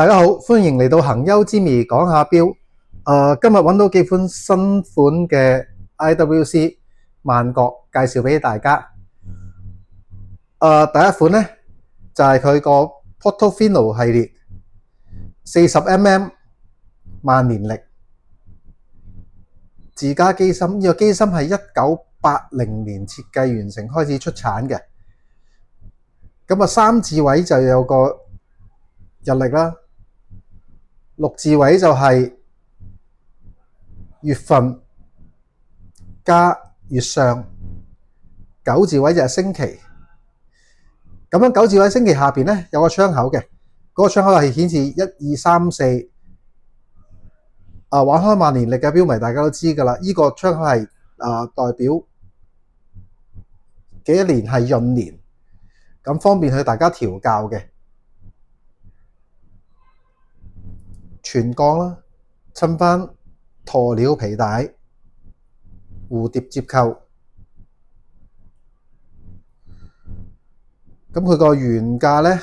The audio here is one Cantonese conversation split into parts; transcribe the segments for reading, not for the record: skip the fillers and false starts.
大家好，歡迎嚟到行優之味講下錶。今日揾到幾款新款嘅 IWC 萬國介紹俾大家。第一款呢，就係佢個 Portofino 系列40mm 萬年曆自家機芯，呢個機芯係1980年設計完成開始出產嘅。咁啊，3字位就有個日曆啦，6字位就係月份加月相，9字位就係星期。咁樣9字位星期下邊咧有個窗口嘅，嗰個窗口係顯示1、2、3、4。玩開萬年曆嘅標迷大家都知㗎啦，呢個窗口係代表幾多年係閏年，咁方便佢大家調校嘅。全鋼啦，襯翻駝鳥皮帶，蝴蝶接扣。咁佢個原價呢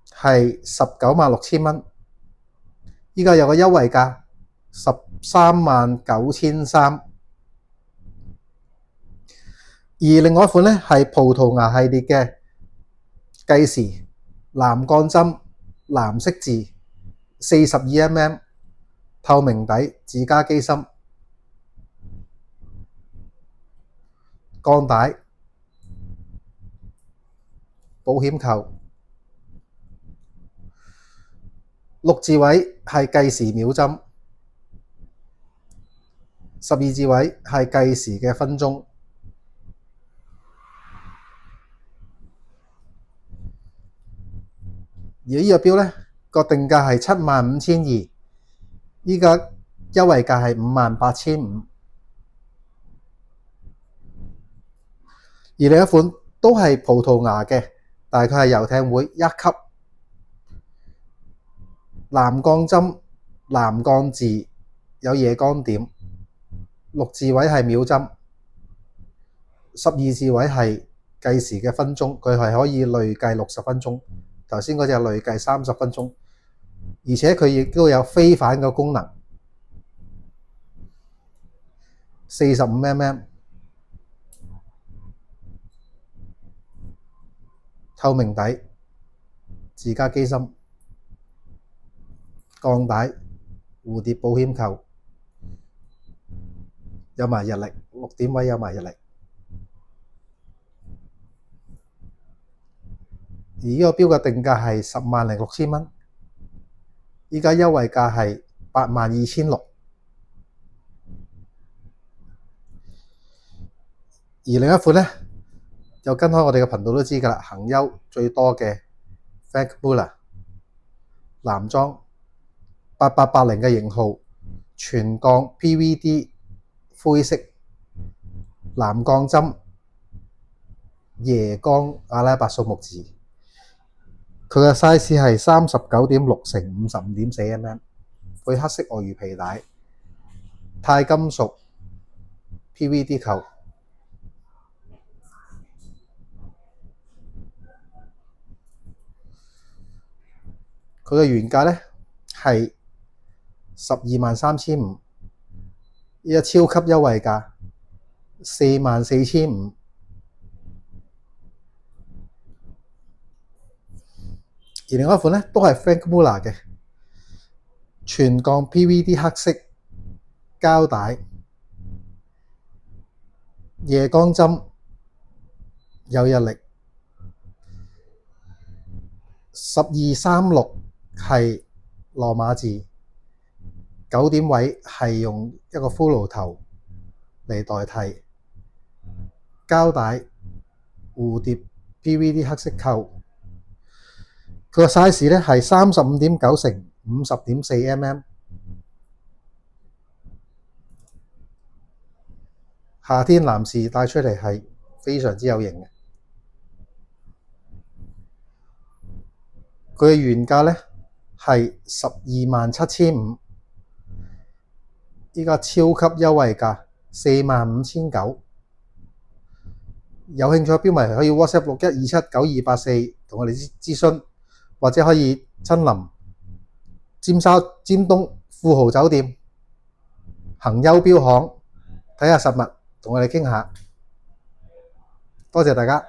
係196000蚊，依家有個優惠價139300。而另外一款呢係葡萄牙系列嘅計時藍鋼針藍色字42mm 透明底自家機芯，鋼帶保險扣，6字位係計時秒針，12字位係計時嘅分鐘。而呢個錶呢個定價係75200，依家優惠價係58500。而另一款都係葡萄牙嘅，但係佢係遊艇會1級藍鋼針藍鋼字，有夜光點，6字位係秒針，12字位係計時嘅分鐘，佢係可以累計60分鐘。頭先嗰隻累計30分鐘，而且佢亦都有飛反嘅功能。45mm 透明底自家機芯，鋼帶蝴蝶保險扣，有埋日曆，6點位有埋日曆。而呢個錶嘅定價係106000蚊，依家優惠價係82600。而另一款呢，就跟開我哋嘅頻道都知㗎啦，行優最多嘅 Franck Muller 男裝8880嘅型號，全鋼 PVD 灰色藍鋼針椰光阿拉伯數目字。佢嘅 size 係39.6×55.4mm， 配黑色鱷魚皮帶，鈦金屬 PVD 扣。佢嘅原價呢係123,500，依家超級優惠價44,500。而另外一款呢，都係 Franck Muller 嘅，全鋼 PVD 黑色膠帶，夜光針，有日曆，1236係羅馬字，9點位係用一個骷髏頭嚟代替，膠帶蝴蝶 PVD 黑色扣。佢個 size 呢係35.9×50.4mm， 夏天男士戴出嚟係非常之有型嘅。佢嘅原價呢係127,500，依家超級優惠價45,900。有興趣嘅標迷可以 WhatsApp 61279284同我哋諮詢。或者可以親臨尖東富豪酒店、恒優標行睇下實物，同我哋傾下。多謝大家。